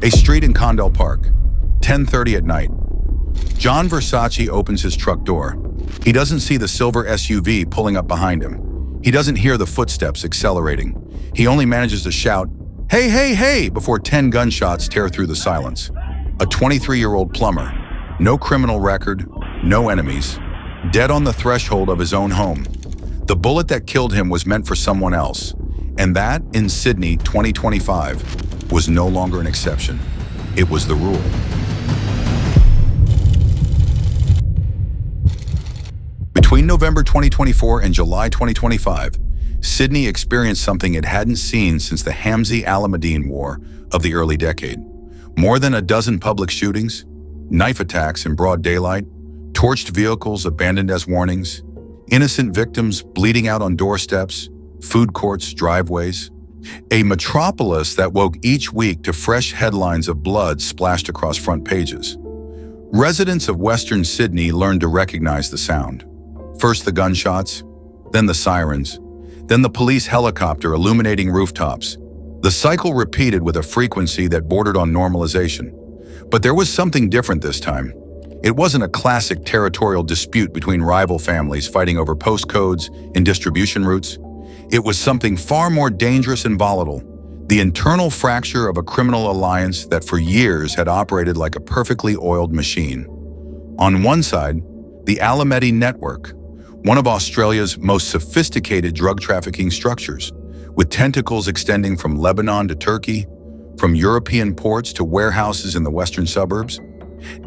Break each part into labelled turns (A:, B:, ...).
A: A street in Condell Park, 10:30 at night. John Versace opens his truck door. He doesn't see the silver SUV pulling up behind him. He doesn't hear the footsteps accelerating. He only manages to shout, "Hey, hey, hey," before 10 gunshots tear through the silence. A 23-year-old plumber, no criminal record, no enemies, dead on the threshold of his own home. The bullet that killed him was meant for someone else, and that, in Sydney 2025, was no longer an exception. It was the rule. Between November 2024 and July 2025, Sydney experienced something it hadn't seen since the Hamzy-Al-Madeen War of the early decade. More than a dozen public shootings, knife attacks in broad daylight, torched vehicles abandoned as warnings, innocent victims bleeding out on doorsteps, food courts, driveways. A metropolis that woke each week to fresh headlines of blood splashed across front pages. Residents of Western Sydney learned to recognize the sound. First the gunshots, then the sirens, then the police helicopter illuminating rooftops. The cycle repeated with a frequency that bordered on normalization. But there was something different this time. It wasn't a classic territorial dispute between rival families fighting over postcodes and distribution routes. It was something far more dangerous and volatile, the internal fracture of a criminal alliance that for years had operated like a perfectly oiled machine. On one side, the Al-Madeen network, one of Australia's most sophisticated drug trafficking structures, with tentacles extending from Lebanon to Turkey, from European ports to warehouses in the western suburbs.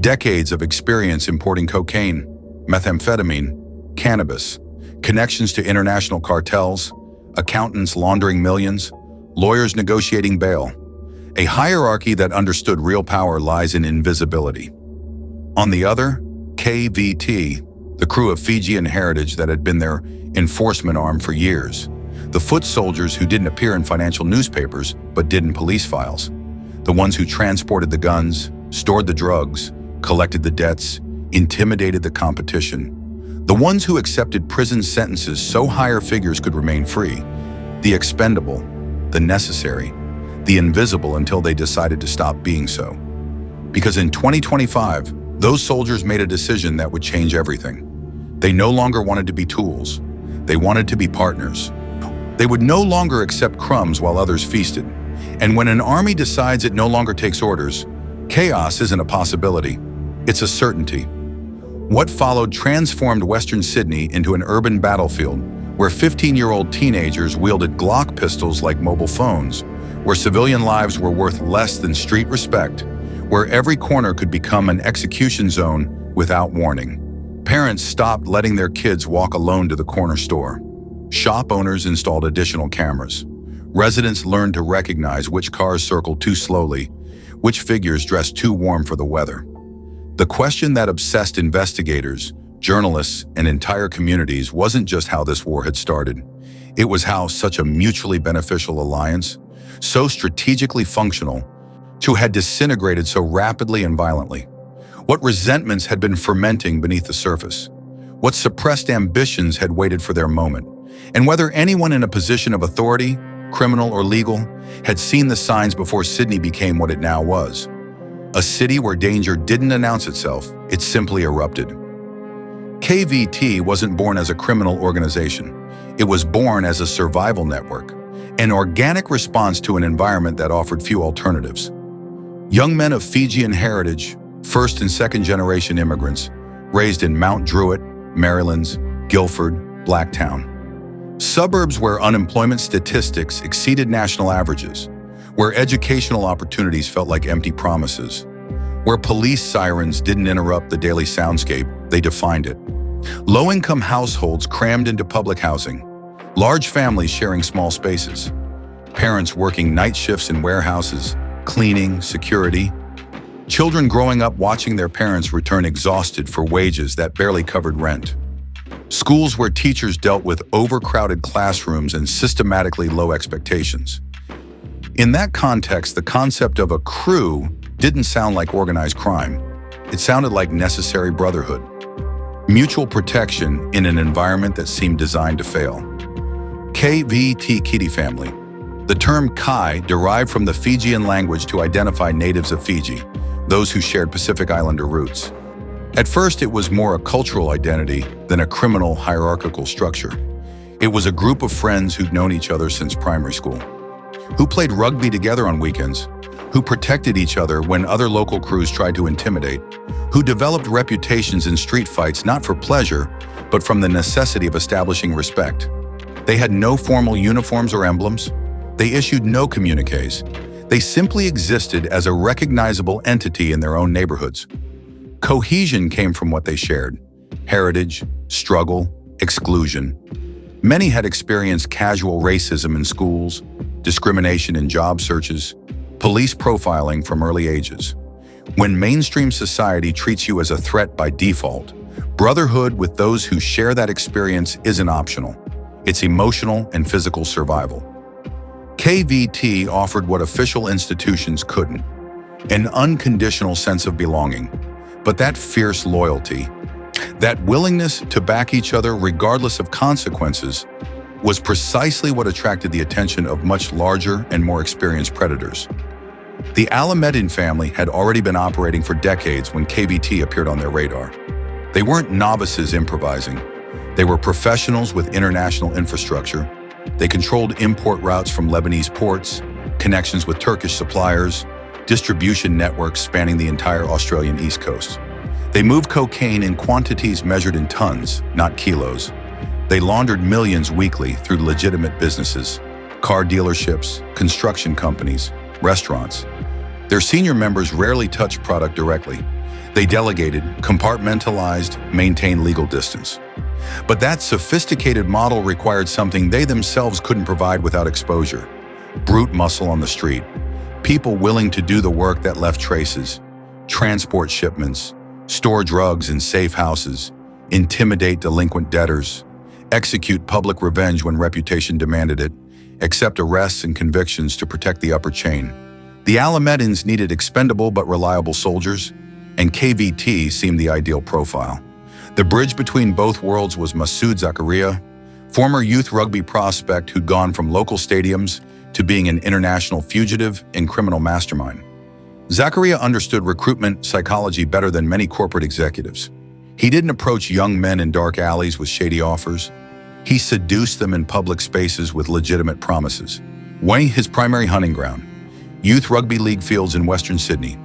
A: Decades of experience importing cocaine, methamphetamine, cannabis, connections to international cartels, accountants laundering millions, lawyers negotiating bail. A hierarchy that understood real power lies in invisibility. On the other, KVT, the crew of Fijian heritage that had been their enforcement arm for years. The foot soldiers who didn't appear in financial newspapers but did in police files. The ones who transported the guns, stored the drugs, collected the debts, intimidated the competition. The ones who accepted prison sentences so higher figures could remain free. The expendable, the necessary, the invisible until they decided to stop being so. Because in 2025, those soldiers made a decision that would change everything. They no longer wanted to be tools. They wanted to be partners. They would no longer accept crumbs while others feasted. And when an army decides it no longer takes orders, chaos isn't a possibility. It's a certainty. What followed transformed Western Sydney into an urban battlefield where 15-year-old teenagers wielded Glock pistols like mobile phones, where civilian lives were worth less than street respect, where every corner could become an execution zone without warning. Parents stopped letting their kids walk alone to the corner store. Shop owners installed additional cameras. Residents learned to recognize which cars circled too slowly, which figures dressed too warm for the weather. The question that obsessed investigators, journalists, and entire communities wasn't just how this war had started. It was how such a mutually beneficial alliance, so strategically functional, had disintegrated so rapidly and violently. What resentments had been fermenting beneath the surface. What suppressed ambitions had waited for their moment. And whether anyone in a position of authority, criminal or legal, had seen the signs before Sydney became what it now was. A city where danger didn't announce itself, it simply erupted. KVT wasn't born as a criminal organization. It was born as a survival network, an organic response to an environment that offered few alternatives. Young men of Fijian heritage, first and second generation immigrants, raised in Mount Druitt, Maryland's, Guilford, Blacktown. Suburbs where unemployment statistics exceeded national averages, where educational opportunities felt like empty promises, where police sirens didn't interrupt the daily soundscape, they defined it. Low-income households crammed into public housing, large families sharing small spaces, parents working night shifts in warehouses, cleaning, security, children growing up watching their parents return exhausted for wages that barely covered rent. Schools where teachers dealt with overcrowded classrooms and systematically low expectations. In that context, the concept of a crew didn't sound like organized crime. It sounded like necessary brotherhood. Mutual protection in an environment that seemed designed to fail. KVT Kitty Family, The term Kai derived from the Fijian language to identify natives of Fiji, those who shared Pacific Islander roots. At first, it was more a cultural identity than a criminal hierarchical structure. It was a group of friends who'd known each other since primary school, who played rugby together on weekends, who protected each other when other local crews tried to intimidate, who developed reputations in street fights not for pleasure, but from the necessity of establishing respect. They had no formal uniforms or emblems. They issued no communiques. They simply existed as a recognizable entity in their own neighborhoods. Cohesion came from what they shared: heritage, struggle, exclusion. Many had experienced casual racism in schools, discrimination in job searches, police profiling from early ages. When mainstream society treats you as a threat by default, brotherhood with those who share that experience isn't optional. It's emotional and physical survival. KVT offered what official institutions couldn't: an unconditional sense of belonging. But that fierce loyalty, that willingness to back each other regardless of consequences, was precisely what attracted the attention of much larger and more experienced predators. The Alamedin family had already been operating for decades when KVT appeared on their radar. They weren't novices improvising. They were professionals with international infrastructure. They controlled import routes from Lebanese ports, connections with Turkish suppliers, distribution networks spanning the entire Australian East Coast. They moved cocaine in quantities measured in tons, not kilos. They laundered millions weekly through legitimate businesses: car dealerships, construction companies, restaurants. Their senior members rarely touched product directly. They delegated, compartmentalized, maintained legal distance. But that sophisticated model required something they themselves couldn't provide without exposure: brute muscle on the street, people willing to do the work that left traces, transport shipments, store drugs in safe houses, intimidate delinquent debtors, execute public revenge when reputation demanded it, accept arrests and convictions to protect the upper chain. The Alamedins needed expendable but reliable soldiers, and KVT seemed the ideal profile. The bridge between both worlds was Masood Zakaria, former youth rugby prospect who'd gone from local stadiums to being an international fugitive and criminal mastermind. Zakaria understood recruitment psychology better than many corporate executives. He didn't approach young men in dark alleys with shady offers. He seduced them in public spaces with legitimate promises. Weighing his primary hunting ground, youth rugby league fields in Western Sydney.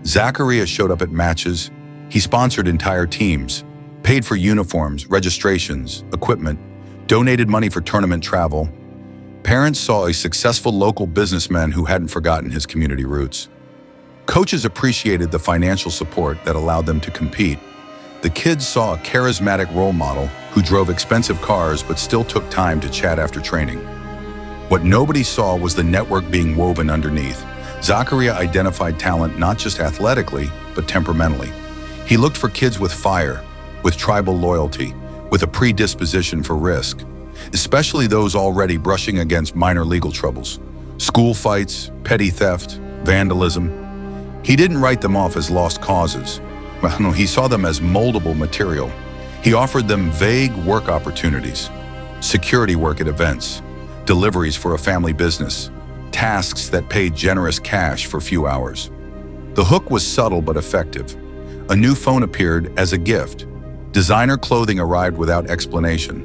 A: Zakaria showed up at matches. He sponsored entire teams, paid for uniforms, registrations, equipment, donated money for tournament travel. Parents saw a successful local businessman who hadn't forgotten his community roots. Coaches appreciated the financial support that allowed them to compete. The kids saw a charismatic role model who drove expensive cars but still took time to chat after training. What nobody saw was the network being woven underneath. Zakaria identified talent not just athletically, but temperamentally. He looked for kids with fire, with tribal loyalty, with a predisposition for risk, especially those already brushing against minor legal troubles: school fights, petty theft, vandalism. He didn't write them off as lost causes. Well, no, he saw them as moldable material. He offered them vague work opportunities: security work at events, deliveries for a family business, tasks that paid generous cash for few hours. The hook was subtle but effective. A new phone appeared as a gift. Designer clothing arrived without explanation.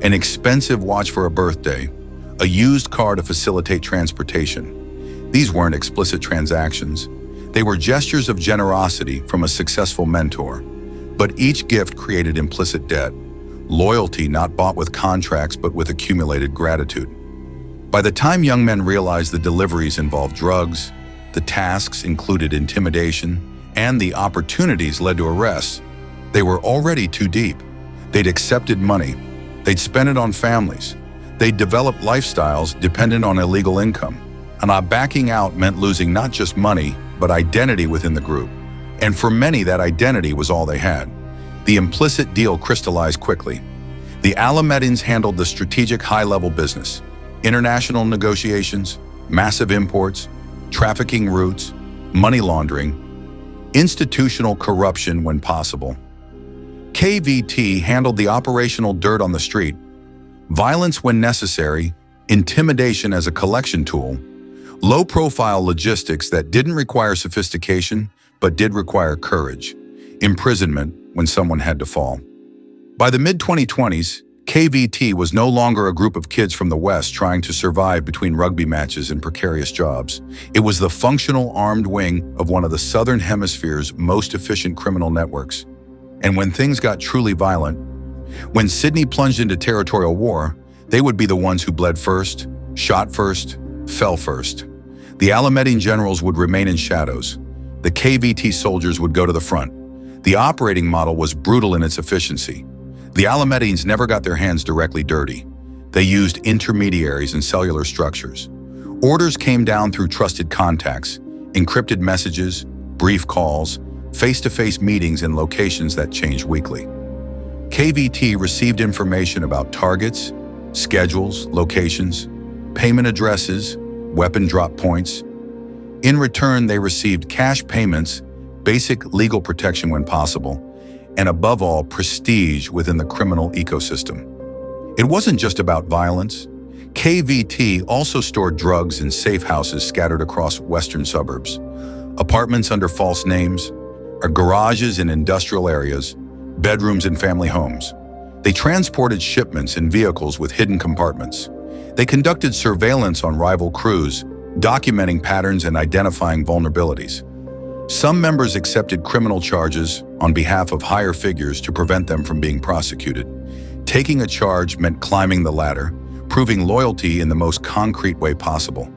A: An expensive watch for a birthday. A used car to facilitate transportation. These weren't explicit transactions. They were gestures of generosity from a successful mentor. But each gift created implicit debt. Loyalty not bought with contracts but with accumulated gratitude. By the time young men realized the deliveries involved drugs, the tasks included intimidation, and the opportunities led to arrests, they were already too deep. They'd accepted money. They'd spent it on families. They'd developed lifestyles dependent on illegal income. And backing out meant losing not just money, but identity within the group. And for many, that identity was all they had. The implicit deal crystallized quickly. The Alamedins handled the strategic high-level business: international negotiations, massive imports, trafficking routes, money laundering, institutional corruption when possible. KVT handled the operational dirt on the street: violence when necessary, intimidation as a collection tool, low-profile logistics that didn't require sophistication but did require courage, imprisonment when someone had to fall. By the mid-2020s, KVT was no longer a group of kids from the West trying to survive between rugby matches and precarious jobs. It was the functional armed wing of one of the Southern Hemisphere's most efficient criminal networks. And when things got truly violent, when Sydney plunged into territorial war, they would be the ones who bled first, shot first, fell first. The Alamedine generals would remain in shadows. The KVT soldiers would go to the front. The operating model was brutal in its efficiency. The Alamedines never got their hands directly dirty. They used intermediaries and cellular structures. Orders came down through trusted contacts, encrypted messages, brief calls, face-to-face meetings in locations that changed weekly. KVT received information about targets, schedules, locations, payment addresses, weapon drop points. In return, they received cash payments, basic legal protection when possible, and above all, prestige within the criminal ecosystem. It wasn't just about violence. KVT also stored drugs in safe houses scattered across western suburbs, apartments under false names, or garages in industrial areas, bedrooms in family homes. They transported shipments in vehicles with hidden compartments. They conducted surveillance on rival crews, documenting patterns and identifying vulnerabilities. Some members accepted criminal charges on behalf of higher figures to prevent them from being prosecuted. Taking a charge meant climbing the ladder, proving loyalty in the most concrete way possible.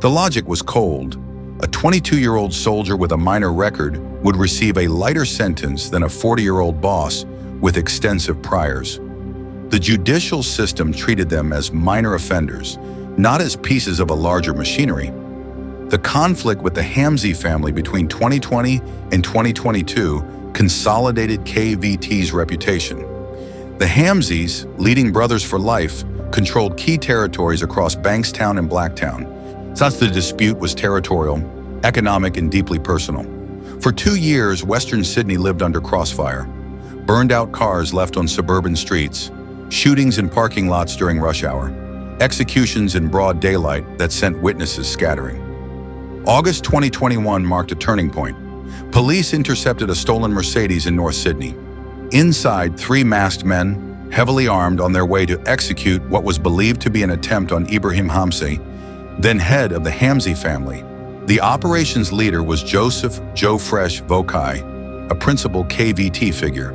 A: The logic was cold. A 22-year-old soldier with a minor record would receive a lighter sentence than a 40-year-old boss with extensive priors. The judicial system treated them as minor offenders, not as pieces of a larger machinery. The conflict with the Hamzy family between 2020 and 2022 consolidated KVT's reputation. The Hamzys, leading brothers for life, controlled key territories across Bankstown and Blacktown. Thus, the dispute was territorial, economic, and deeply personal. For 2 years, Western Sydney lived under crossfire. Burned-out cars left on suburban streets, shootings in parking lots during rush hour, executions in broad daylight that sent witnesses scattering. August 2021 marked a turning point. Police intercepted a stolen Mercedes in North Sydney. Inside, 3 masked men, heavily armed, on their way to execute what was believed to be an attempt on Ibrahim Hamzy, then head of the Hamzy family. The operations leader was Joseph Joe Fresh Vokai, a principal KVT figure.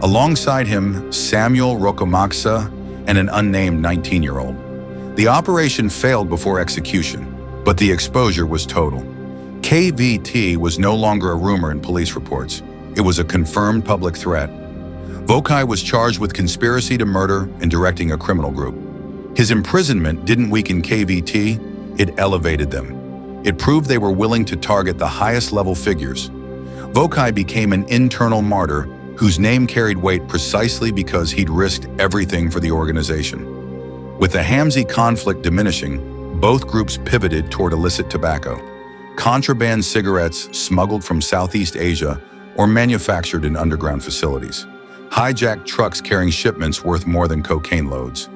A: Alongside him, Samuel Rokomaksa and an unnamed 19-year-old. The operation failed before execution, but the exposure was total. KVT was no longer a rumor in police reports. It was a confirmed public threat. Vokai was charged with conspiracy to murder and directing a criminal group. His imprisonment didn't weaken KVT, it elevated them. It proved they were willing to target the highest level figures. Vokai became an internal martyr whose name carried weight precisely because he'd risked everything for the organization. With the Hamzy conflict diminishing, both groups pivoted toward illicit tobacco, contraband cigarettes smuggled from Southeast Asia or manufactured in underground facilities, hijacked trucks carrying shipments worth more than cocaine loads.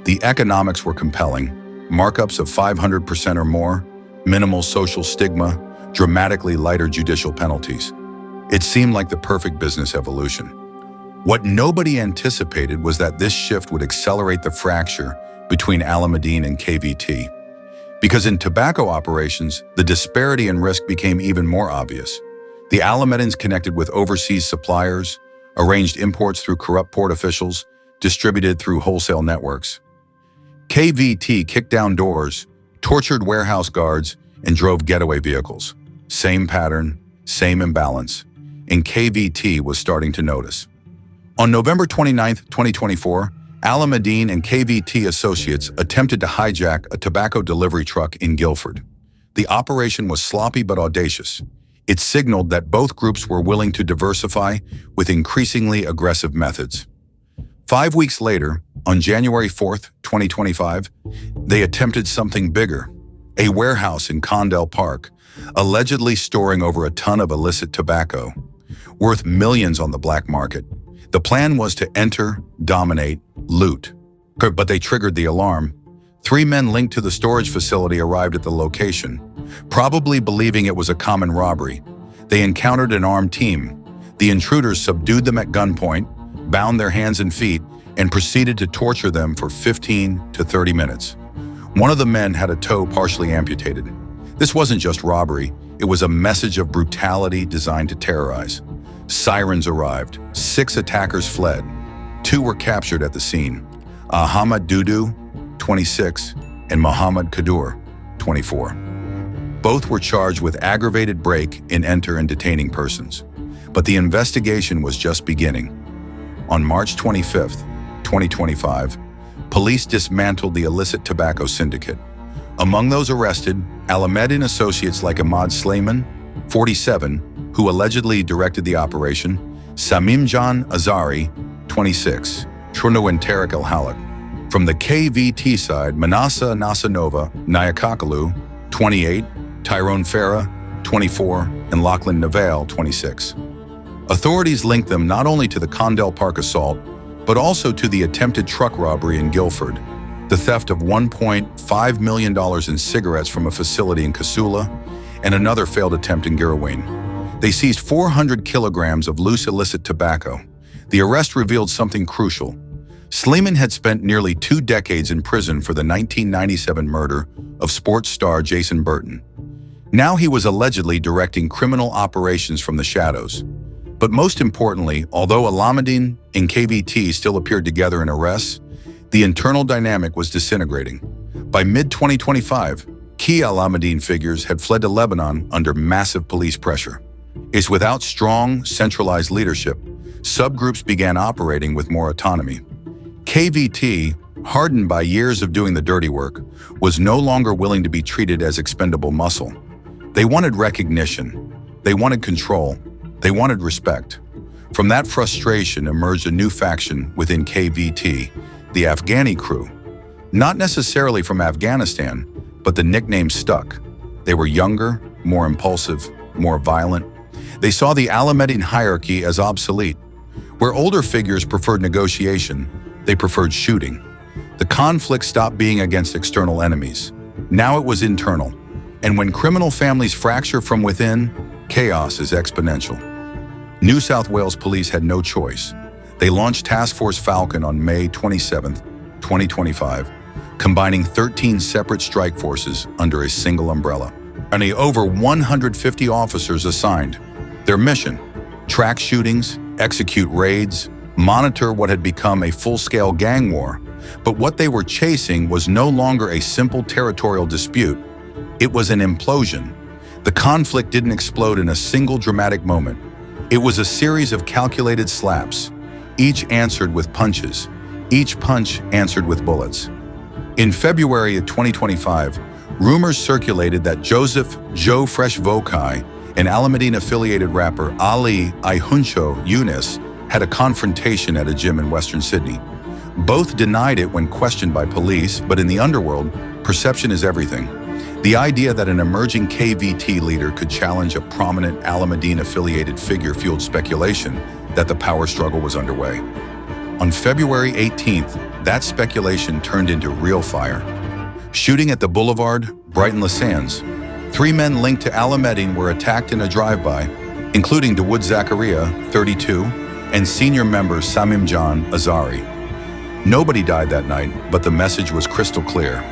A: The economics were compelling, markups of 500% or more, minimal social stigma, dramatically lighter judicial penalties. It seemed like the perfect business evolution. What nobody anticipated was that this shift would accelerate the fracture between Alamedine and KVT. Because in tobacco operations, the disparity in risk became even more obvious. The Alamedines connected with overseas suppliers, arranged imports through corrupt port officials, distributed through wholesale networks. KVT kicked down doors, tortured warehouse guards, and drove getaway vehicles. Same pattern, same imbalance. And KVT was starting to notice. On November 29, 2024, Alamedine and KVT associates attempted to hijack a tobacco delivery truck in Guildford. The operation was sloppy but audacious. It signaled that both groups were willing to diversify with increasingly aggressive methods. 5 weeks later, on January 4, 2025, they attempted something bigger. A warehouse in Condell Park, allegedly storing over a ton of illicit tobacco, worth millions on the black market. The plan was to enter, dominate, loot. But they triggered the alarm. 3 men linked to the storage facility arrived at the location, probably believing it was a common robbery. They encountered an armed team. The intruders subdued them at gunpoint, bound their hands and feet, and proceeded to torture them for 15 to 30 minutes. One of the men had a toe partially amputated. This wasn't just robbery, it was a message of brutality designed to terrorize. Sirens arrived. 6 attackers fled. 2 were captured at the scene. Ahmad Dudu, 26, and Muhammad Kadur, 24. Both were charged with aggravated break-in, enter, and detaining persons. But the investigation was just beginning. On March 25, 2025, police dismantled the illicit tobacco syndicate. Among those arrested, Alamedin associates like Ahmad Slayman, 47, who allegedly directed the operation, Samimjan Azari, 26, Truno and Tarek El-Halak. From the KVT side, Manasa Nasanova Nyakakalu, 28, Tyrone Farah, 24, and Lachlan Navale, 26. Authorities linked them not only to the Condell Park assault, but also to the attempted truck robbery in Guilford, the theft of $1.5 million in cigarettes from a facility in Casula, and another failed attempt in Girraween. They seized 400 kilograms of loose illicit tobacco. The arrest revealed something crucial. Sleeman had spent nearly 2 decades in prison for the 1997 murder of sports star Jason Burton. Now he was allegedly directing criminal operations from the shadows. But most importantly, although Alameddin and KVT still appeared together in arrests, the internal dynamic was disintegrating. By mid-2025, key Alameddin figures had fled to Lebanon under massive police pressure. It's without strong, centralized leadership, subgroups began operating with more autonomy. KVT, hardened by years of doing the dirty work, was no longer willing to be treated as expendable muscle. They wanted recognition, they wanted control, they wanted respect. From that frustration emerged a new faction within KVT, the Afghani crew. Not necessarily from Afghanistan, but the nickname stuck. They were younger, more impulsive, more violent. They saw the Alameddin hierarchy as obsolete. Where older figures preferred negotiation, they preferred shooting. The conflict stopped being against external enemies. Now it was internal. And when criminal families fracture from within, chaos is exponential. New South Wales Police had no choice. They launched Task Force Falcon on May 27, 2025, combining 13 separate strike forces under a single umbrella. And over 150 officers assigned. Their mission: track shootings, execute raids, monitor what had become a full-scale gang war. But what they were chasing was no longer a simple territorial dispute. It was an implosion. The conflict didn't explode in a single dramatic moment. It was a series of calculated slaps, each answered with punches, each punch answered with bullets. In February of 2025, rumors circulated that Joseph Joe Fresh Vokai, an Alameddin-affiliated rapper Ali Ihuncho Yunus, had a confrontation at a gym in Western Sydney. Both denied it when questioned by police, but in the underworld, perception is everything. The idea that an emerging KVT leader could challenge a prominent Alameddin-affiliated figure fueled speculation that the power struggle was underway. On February 18th, that speculation turned into real fire. Shooting at the Boulevard, Brighton Les Sands, 3 men linked to Alameddin were attacked in a drive-by, including Dawood Zakaria, 32, and senior member Samimjan Azari. Nobody died that night, but the message was crystal clear.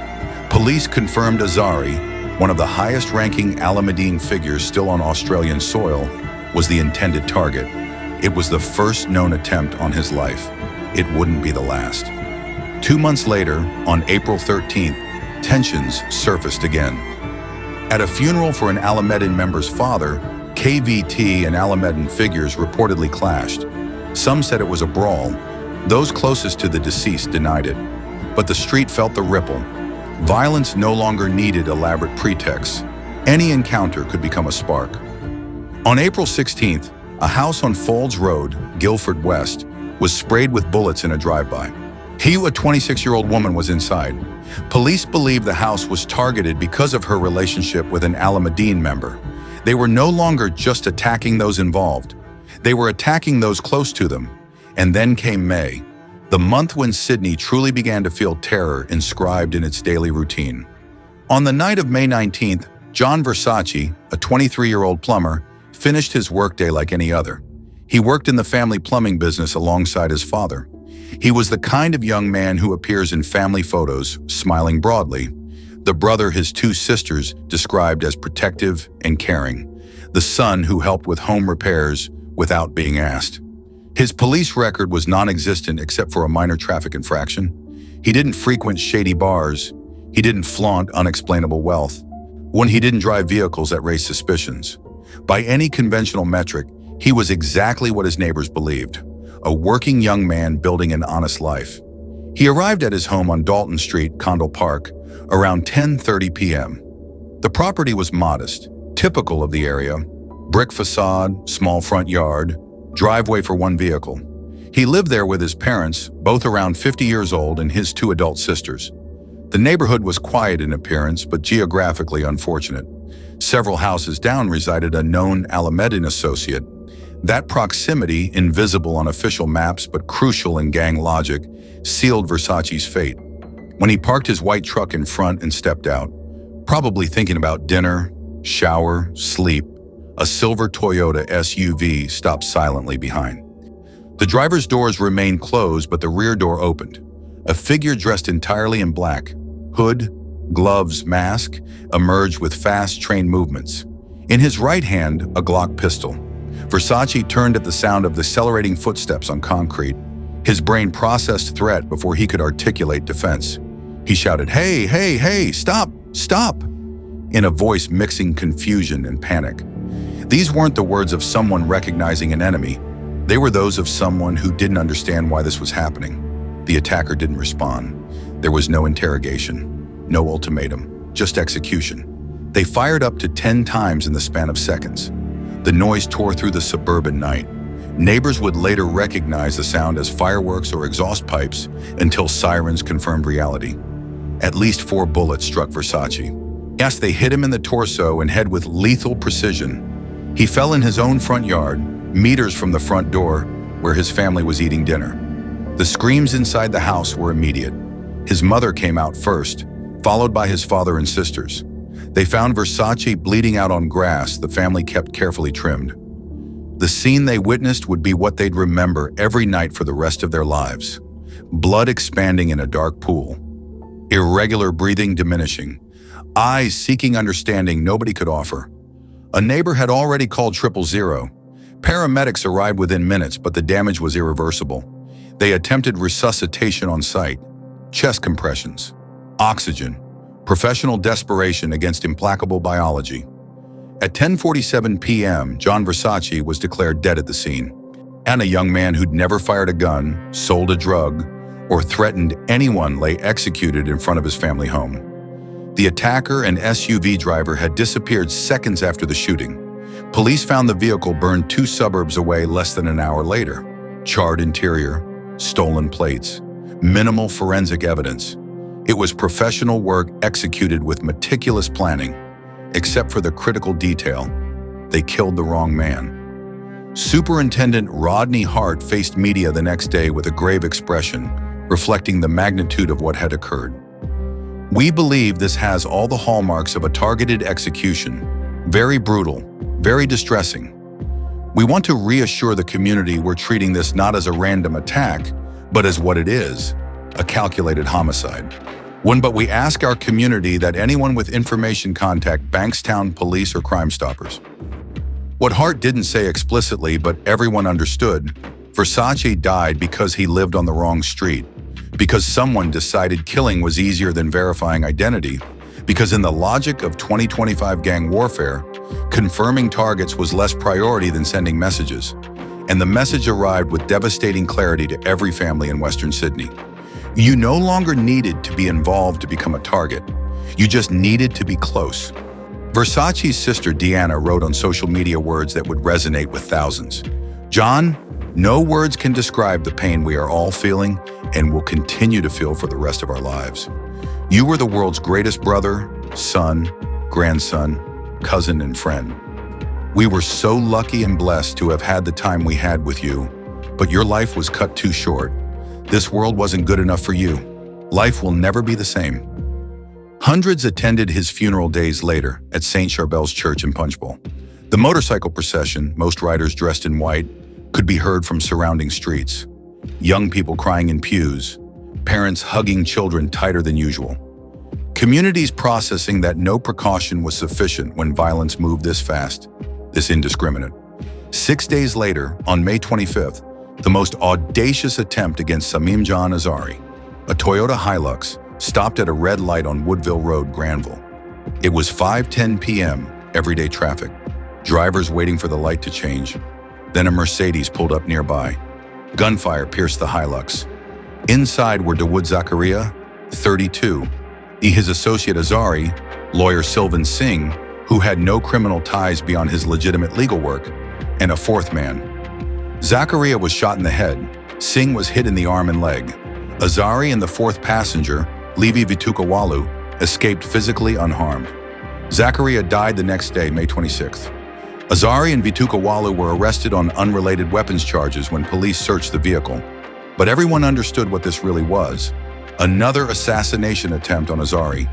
A: Police confirmed Azari, one of the highest-ranking Alameddin figures still on Australian soil, was the intended target. It was the first known attempt on his life. It wouldn't be the last. 2 months later, on April 13th, tensions surfaced again. At a funeral for an Alameddin member's father, KVT and Alameddin figures reportedly clashed. Some said it was a brawl. Those closest to the deceased denied it. But the street felt the ripple. Violence no longer needed elaborate pretexts. Any encounter could become a spark. On April 16th, a house on Folds Road, Guildford West, was sprayed with bullets in a drive-by. A 26-year-old woman was inside. Police believe the house was targeted because of her relationship with an Alameddin member. They were no longer just attacking those involved. They were attacking those close to them. And then came May. The month when Sydney truly began to feel terror inscribed in its daily routine. On the night of May 19th, John Versace, a 23-year-old plumber, finished his workday like any other. He worked in the family plumbing business alongside his father. He was the kind of young man who appears in family photos, smiling broadly. The brother his two sisters described as protective and caring. The son who helped with home repairs without being asked. His police record was non-existent except for a minor traffic infraction. He didn't frequent shady bars. He didn't flaunt unexplainable wealth. He didn't drive vehicles that raised suspicions. By any conventional metric, he was exactly what his neighbors believed. A working young man building an honest life. He arrived at his home on Dalton Street, Condell Park, around 10:30 p.m. The property was modest, typical of the area. Brick facade, small front yard, driveway for one vehicle. He lived there with his parents, both around 50 years old, and his two adult sisters. The neighborhood was quiet in appearance, but geographically unfortunate. Several houses down resided a known Alamedan associate. That proximity, invisible on official maps but crucial in gang logic, sealed Versace's fate. When he parked his white truck in front and stepped out, probably thinking about dinner, shower, sleep, a silver Toyota SUV stopped silently behind. The driver's doors remained closed, but the rear door opened. A figure dressed entirely in black, hood, gloves, mask, emerged with fast train movements. In his right hand, a Glock pistol. Versace turned at the sound of accelerating footsteps on concrete. His brain processed threat before he could articulate defense. He shouted, "Hey, hey, hey, stop, stop!" in a voice mixing confusion and panic. These weren't the words of someone recognizing an enemy. They were those of someone who didn't understand why this was happening. The attacker didn't respond. There was no interrogation, no ultimatum, just execution. They fired up to 10 times in the span of seconds. The noise tore through the suburban night. Neighbors would later recognize the sound as fireworks or exhaust pipes until sirens confirmed reality. At least 4 bullets struck Versace. Yes, they hit him in the torso and head with lethal precision. He fell in his own front yard, meters from the front door, where his family was eating dinner. The screams inside the house were immediate. His mother came out first, followed by his father and sisters. They found Versace bleeding out on grass the family kept carefully trimmed. The scene they witnessed would be what they'd remember every night for the rest of their lives. Blood expanding in a dark pool. Irregular breathing diminishing. Eyes seeking understanding nobody could offer. A neighbor had already called 000. Paramedics arrived within minutes, but the damage was irreversible. They attempted resuscitation on site. Chest compressions. Oxygen. Professional desperation against implacable biology. At 10:47 p.m., John Versace was declared dead at the scene. And a young man who'd never fired a gun, sold a drug, or threatened anyone lay executed in front of his family home. The attacker and SUV driver had disappeared seconds after the shooting. Police found the vehicle burned 2 suburbs away less than an hour later. Charred interior, stolen plates, minimal forensic evidence. It was professional work executed with meticulous planning. Except for the critical detail, they killed the wrong man. Superintendent Rodney Hart faced media the next day with a grave expression, reflecting the magnitude of what had occurred. "We believe this has all the hallmarks of a targeted execution. Very brutal, very distressing. We want to reassure the community we're treating this not as a random attack, but as what it is, a calculated homicide. But we ask our community that anyone with information contact Bankstown Police or Crime Stoppers." What Hart didn't say explicitly, but everyone understood, Versace died because he lived on the wrong street, because someone decided killing was easier than verifying identity, because in the logic of 2025 gang warfare, confirming targets was less priority than sending messages. And the message arrived with devastating clarity to every family in Western Sydney. You no longer needed to be involved to become a target. You just needed to be close. Versace's sister Deanna wrote on social media words that would resonate with thousands. "John, no words can describe the pain we are all feeling and will continue to feel for the rest of our lives. You were the world's greatest brother, son, grandson, cousin, and friend. We were so lucky and blessed to have had the time we had with you, but your life was cut too short. This world wasn't good enough for you. Life will never be the same. Hundreds attended his funeral days later at St. Charbel's Church in Punchbowl. The motorcycle procession, most riders dressed in white, could be heard from surrounding streets. Young people crying in pews, parents hugging children tighter than usual. Communities processing that no precaution was sufficient when violence moved this fast, this indiscriminate. 6 days later, on May 25th, the most audacious attempt against Samim John Azari, a Toyota Hilux, stopped at a red light on Woodville Road, Granville. It was 5:10 p.m., everyday traffic, drivers waiting for the light to change. Then a Mercedes pulled up nearby. Gunfire pierced the Hilux. Inside were Dawood Zakaria, 32, his associate Azari, lawyer Sylvan Singh, who had no criminal ties beyond his legitimate legal work, and a fourth man. Zakaria was shot in the head. Singh was hit in the arm and leg. Azari and the fourth passenger, Levi Vitukawalu, escaped physically unharmed. Zakaria died the next day, May 26th. Azari and Vitukawalu were arrested on unrelated weapons charges when police searched the vehicle. But everyone understood what this really was: another assassination attempt on Azari.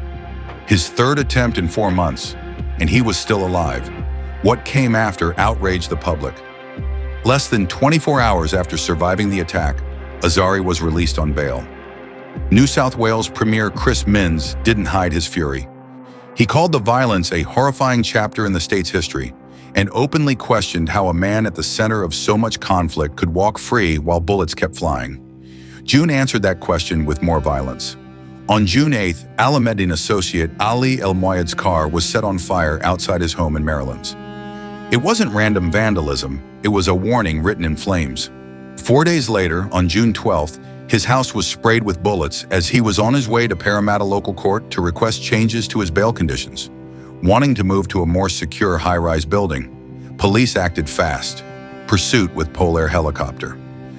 A: His third attempt in 4 months, and he was still alive. What came after outraged the public. Less than 24 hours after surviving the attack, Azari was released on bail. New South Wales Premier Chris Minns didn't hide his fury. He called the violence a horrifying chapter in the state's history and openly questioned how a man at the center of so much conflict could walk free while bullets kept flying. June answered that question with more violence. On June 8th, Alameddin associate Ali El Moyed's car was set on fire outside his home in Maryland. It wasn't random vandalism, it was a warning written in flames. 4 days later, on June 12th, his house was sprayed with bullets as he was on his way to Parramatta local court to request changes to his bail conditions. Wanting to move to a more secure high-rise building, police acted fast. Pursuit with Polair helicopter.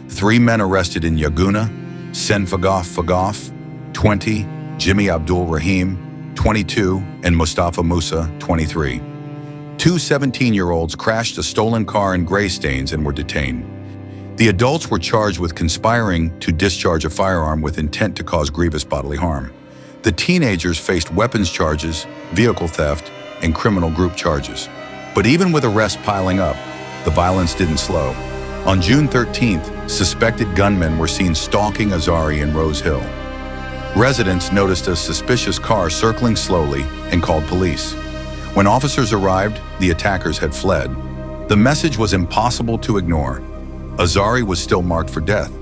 A: 3 men arrested in Yaguna: Senfagaf, 20, Jimmy Abdul Rahim, 22, and Mustafa Musa, 23. 2 17-year-olds crashed a stolen car in Greystanes and were detained. The adults were charged with conspiring to discharge a firearm with intent to cause grievous bodily harm. The teenagers faced weapons charges, vehicle theft, and criminal group charges. But even with arrests piling up, the violence didn't slow. On June 13th, suspected gunmen were seen stalking Azari in Rose Hill. Residents noticed a suspicious car circling slowly and called police. When officers arrived, the attackers had fled. The message was impossible to ignore. Azari was still marked for death.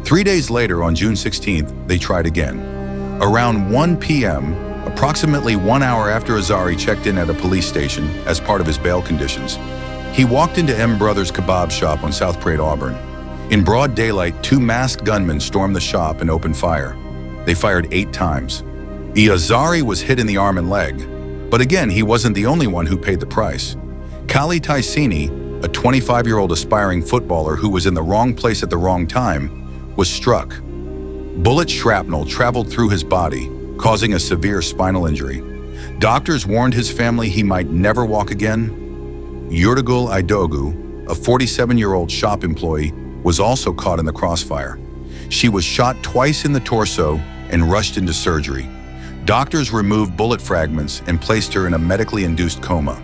A: 3 days later, on June 16th, they tried again. Around 1 p.m., approximately 1 hour after Azari checked in at a police station as part of his bail conditions, he walked into M Brothers Kebab shop on South Parade, Auburn. In broad daylight, 2 masked gunmen stormed the shop and opened fire. They fired 8 times. Azari was hit in the arm and leg, but again, he wasn't the only one who paid the price. Kali Taisini, a 25-year-old aspiring footballer who was in the wrong place at the wrong time, was struck. Bullet shrapnel traveled through his body, causing a severe spinal injury. Doctors warned his family he might never walk again. Yurdigul Idogu, a 47-year-old shop employee, was also caught in the crossfire. She was shot twice in the torso and rushed into surgery. Doctors removed bullet fragments and placed her in a medically induced coma.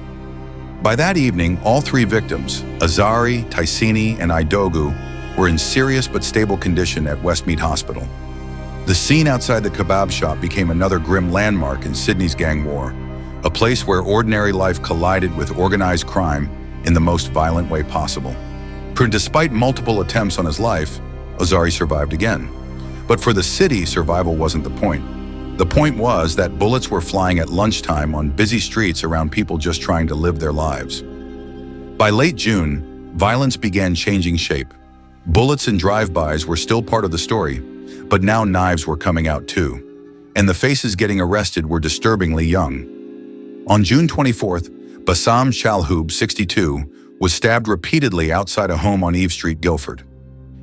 A: By that evening, all 3 victims, Azari, Taisini, and Idogu, were in serious but stable condition at Westmead Hospital. The scene outside the kebab shop became another grim landmark in Sydney's gang war, a place where ordinary life collided with organized crime in the most violent way possible. Despite multiple attempts on his life, Azari survived again. But for the city, survival wasn't the point. The point was that bullets were flying at lunchtime on busy streets around people just trying to live their lives. By late June, violence began changing shape. Bullets and drive-bys were still part of the story, but now knives were coming out too. And the faces getting arrested were disturbingly young. On June 24th, Bassam Chalhoub, 62, was stabbed repeatedly outside a home on Eve Street, Guildford.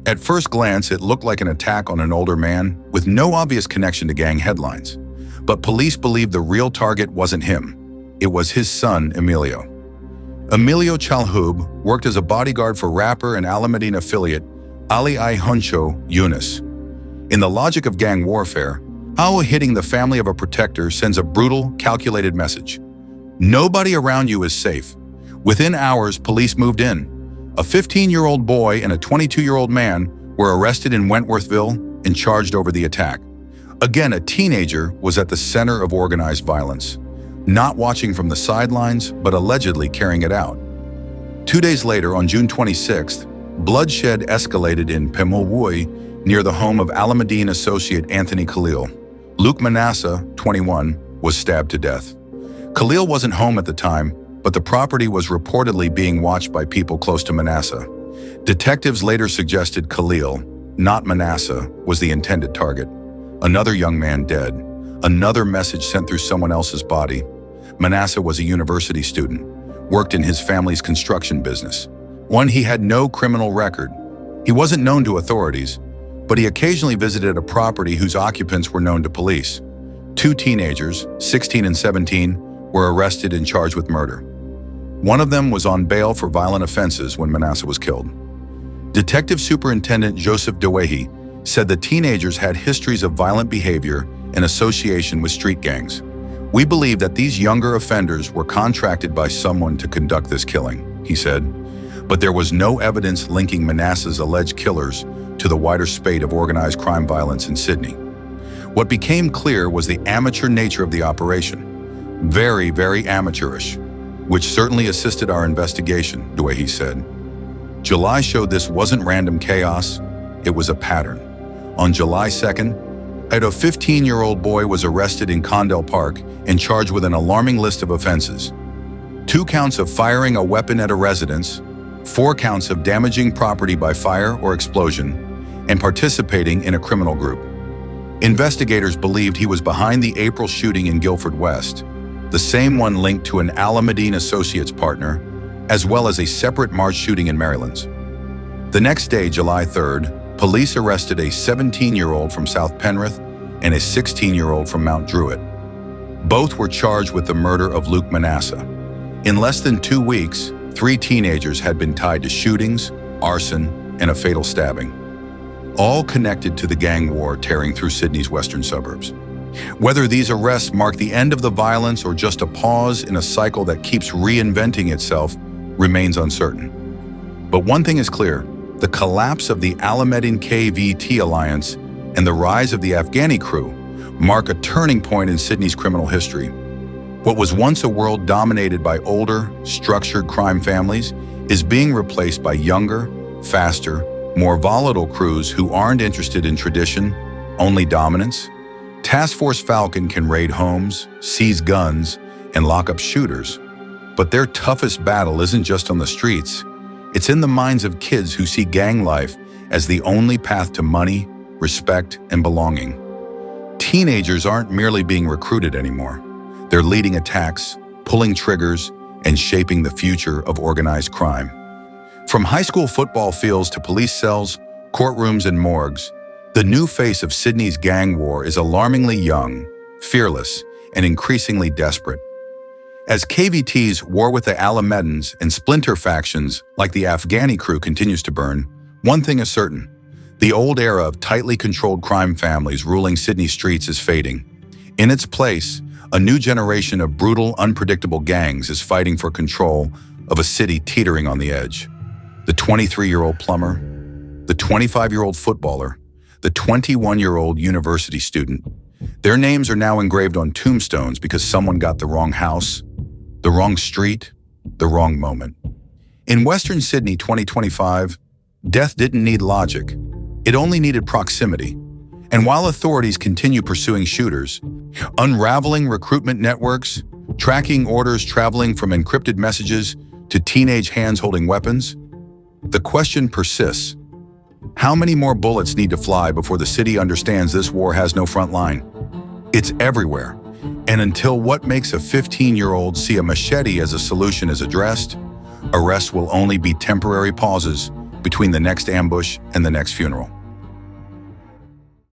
A: At first glance, it looked like an attack on an older man with no obvious connection to gang headlines. But police believed the real target wasn't him. It was his son, Emilio. Emilio Chalhoub worked as a bodyguard for rapper and Alameddin affiliate Ali I Huncho Yunus. In the logic of gang warfare, how hitting the family of a protector sends a brutal, calculated message. Nobody around you is safe. Within hours, police moved in. A 15-year-old boy and a 22-year-old man were arrested in Wentworthville and charged over the attack. Again, a teenager was at the center of organized violence, not watching from the sidelines, but allegedly carrying it out. 2 days later, on June 26th, bloodshed escalated in Pemulwuy near the home of Alameddine associate Anthony Khalil. Luke Manasseh, 21, was stabbed to death. Khalil wasn't home at the time, but the property was reportedly being watched by people close to Manasseh. Detectives later suggested Khalil, not Manasseh, was the intended target. Another young man dead. Another message sent through someone else's body. Manasseh was a university student, worked in his family's construction business. One, he had no criminal record. He wasn't known to authorities, but he occasionally visited a property whose occupants were known to police. 2 teenagers, 16 and 17, were arrested and charged with murder. One of them was on bail for violent offenses when Manasseh was killed. Detective Superintendent Joseph Dewehi said the teenagers had histories of violent behavior and association with street gangs. We believe that these younger offenders were contracted by someone to conduct this killing, he said, but there was no evidence linking Manasseh's alleged killers to the wider spate of organized crime violence in Sydney. What became clear was the amateur nature of the operation. Very, very amateurish, which certainly assisted our investigation, Dewehi said. July showed this wasn't random chaos, it was a pattern. On July 2nd, a 15-year-old boy was arrested in Condell Park and charged with an alarming list of offenses. 2 counts of firing a weapon at a residence, 4 counts of damaging property by fire or explosion, and participating in a criminal group. Investigators believed he was behind the April shooting in Guilford West, the same one linked to an Alameddine Associates partner, as well as a separate March shooting in Maryland. The next day, July 3rd, police arrested a 17-year-old from South Penrith and a 16-year-old from Mount Druitt. Both were charged with the murder of Luke Manasseh. In less than 2 weeks, 3 teenagers had been tied to shootings, arson, and a fatal stabbing, all connected to the gang war tearing through Sydney's western suburbs. Whether these arrests mark the end of the violence or just a pause in a cycle that keeps reinventing itself remains uncertain. But one thing is clear, the collapse of the Alameddine KVT alliance and the rise of the Afghani crew mark a turning point in Sydney's criminal history. What was once a world dominated by older, structured crime families is being replaced by younger, faster, more volatile crews who aren't interested in tradition, only dominance. Task Force Falcon can raid homes, seize guns, and lock up shooters. But their toughest battle isn't just on the streets. It's in the minds of kids who see gang life as the only path to money, respect, and belonging. Teenagers aren't merely being recruited anymore. They're leading attacks, pulling triggers, and shaping the future of organized crime. From high school football fields to police cells, courtrooms, and morgues, the new face of Sydney's gang war is alarmingly young, fearless, and increasingly desperate. As KVT's war with the Alameddines and splinter factions like the Afghani crew continues to burn, one thing is certain: the old era of tightly controlled crime families ruling Sydney streets is fading. In its place, a new generation of brutal, unpredictable gangs is fighting for control of a city teetering on the edge. The 23-year-old plumber, the 25-year-old footballer, the 21-year-old university student. Their names are now engraved on tombstones because someone got the wrong house, the wrong street, the wrong moment. In Western Sydney 2025, death didn't need logic. It only needed proximity. And while authorities continue pursuing shooters, unraveling recruitment networks, tracking orders traveling from encrypted messages to teenage hands holding weapons, the question persists: how many more bullets need to fly before the city understands this war has no front line? It's everywhere. And until what makes a 15-year-old see a machete as a solution is addressed, arrests will only be temporary pauses between the next ambush and the next funeral.